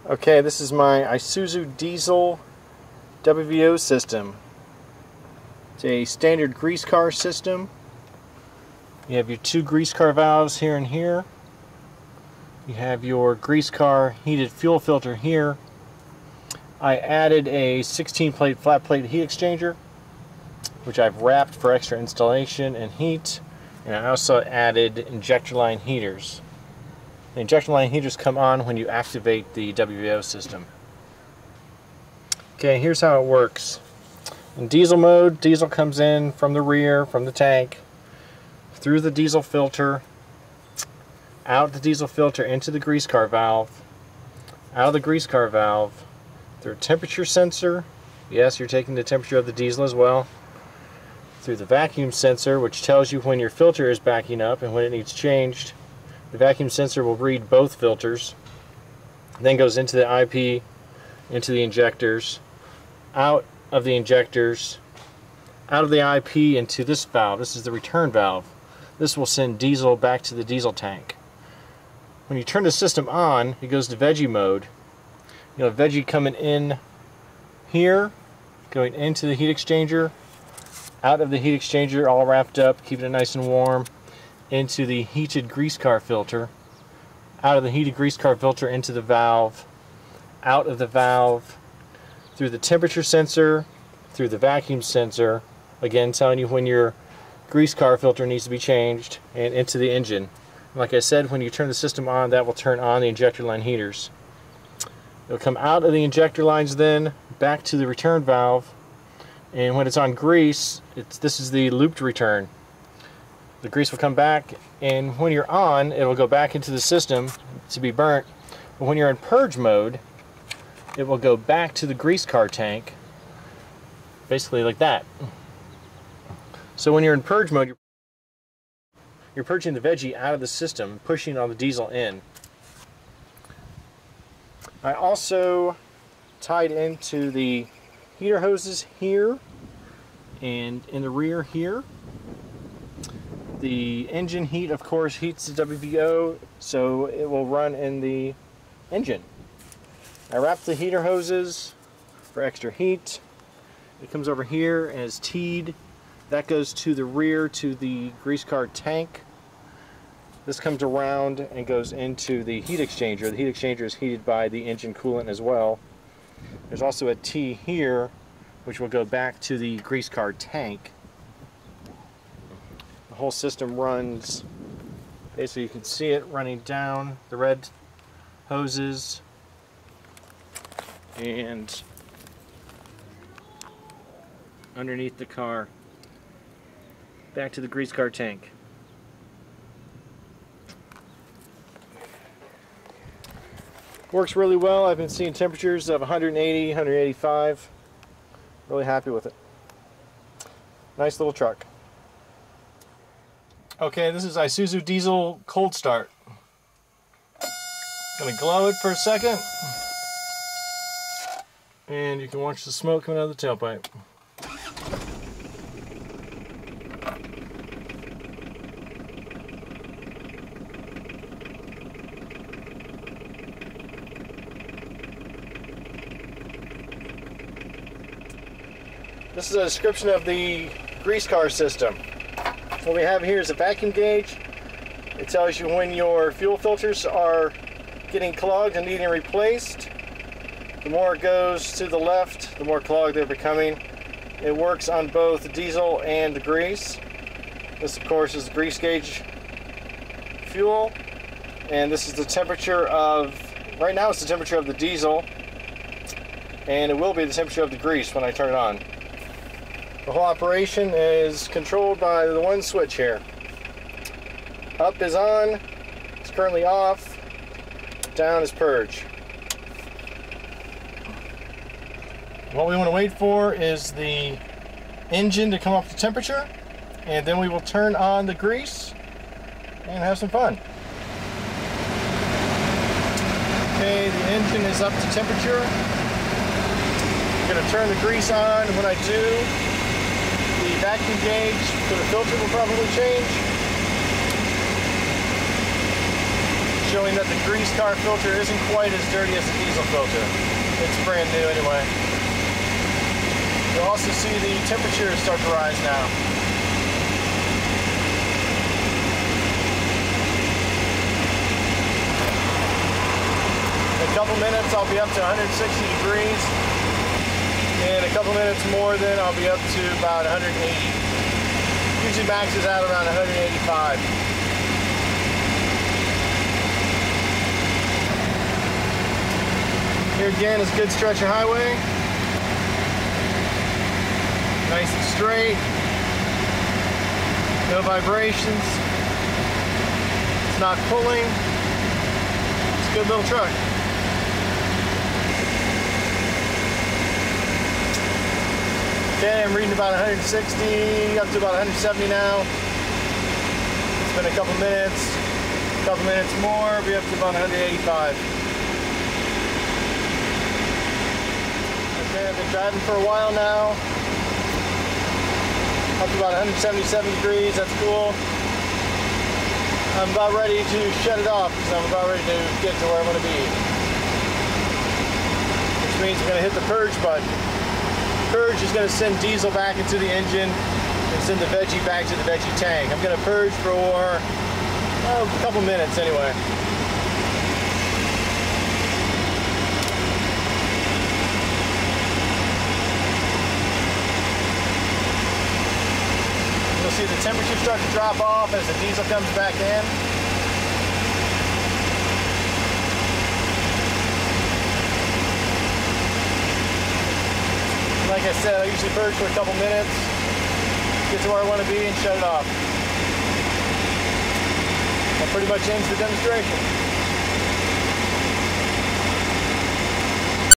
Okay, this is my Isuzu diesel WVO system. It's a standard Greasecar system. You have your two Greasecar valves here and here. You have your Greasecar heated fuel filter here. I added a 16-plate flat plate heat exchanger, which I've wrapped for extra installation and heat. And I also added injector line heaters. The injector line heaters come on when you activate the WVO system. Okay, here's how it works. In diesel mode, diesel comes in from the rear, from the tank, through the diesel filter, out the diesel filter into the Greasecar valve, out of the Greasecar valve, through a temperature sensor. Yes, you're taking the temperature of the diesel as well. Through the vacuum sensor, which tells you when your filter is backing up and when it needs changed. The vacuum sensor will read both filters. Then goes into the IP, into the injectors, out of the injectors, out of the IP into this valve. This is the return valve. This will send diesel back to the diesel tank. When you turn the system on, it goes to veggie mode. You know, veggie coming in here, going into the heat exchanger, out of the heat exchanger, all wrapped up, keeping it nice and warm, into the heated Greasecar filter, out of the heated Greasecar filter into the valve, out of the valve, through the temperature sensor, through the vacuum sensor, again telling you when your Greasecar filter needs to be changed, and into the engine. Like I said, when you turn the system on, that will turn on the injector line heaters. It'll come out of the injector lines then, back to the return valve, and when it's on grease, this is the looped return. The grease will come back, and when you're on, it will go back into the system to be burnt. But when you're in purge mode, it will go back to the Greasecar tank, basically like that. So when you're in purge mode, you're purging the veggie out of the system, pushing all the diesel in. I also tied into the heater hoses here and in the rear here. The engine heat, of course, heats the WVO, so it will run in the engine. I wrapped the heater hoses for extra heat. It comes over here and is teed. That goes to the rear to the Greasecar tank. This comes around and goes into the heat exchanger. The heat exchanger is heated by the engine coolant as well. There's also a T here, which will go back to the Greasecar tank. The whole system runs, basically you can see it running down the red hoses and underneath the car back to the Greasecar tank. Works really well. I've been seeing temperatures of 180, 185. Really happy with it. Nice little truck. Okay, this is Isuzu diesel cold start. Gonna glow it for a second, and you can watch the smoke coming out of the tailpipe. This is a description of the Greasecar system. What we have here is a vacuum gauge. It tells you when your fuel filters are getting clogged and needing replaced. The more it goes to the left, the more clogged they're becoming. It works on both diesel and grease. This, of course, is the grease gauge fuel. And this is the temperature of, right now it's the temperature of the diesel. And it will be the temperature of the grease when I turn it on. The whole operation is controlled by the one switch here. Up is on, it's currently off, down is purge. What we want to wait for is the engine to come up to temperature, and then we will turn on the grease and have some fun. Okay, the engine is up to temperature. I'm going to turn the grease on, and when I do, the vacuum gauge for the filter will probably change. showing that the Greasecar filter isn't quite as dirty as the diesel filter. It's brand new anyway. You'll also see the temperature start to rise now. In a couple minutes I'll be up to 160 degrees. In a couple minutes more then I'll be up to about 180. Usually maxes out around 185. Here again is good stretch of highway. Nice and straight. No vibrations. It's not pulling. It's a good little truck. Okay, I'm reading about 160, up to about 170 now. It's been a couple minutes more, I'll be up to about 185. Okay, I've been driving for a while now. Up to about 177 degrees, that's cool. I'm about ready to shut it off because I'm about ready to get to where I want to be. Which means I'm going to hit the purge button. Purge is going to send diesel back into the engine and send the veggie back to the veggie tank. I'm going to purge for a couple minutes anyway. You'll see the temperature start to drop off as the diesel comes back in. Like I said, I usually purge for a couple minutes, get to where I want to be and shut it off. That pretty much ends the demonstration.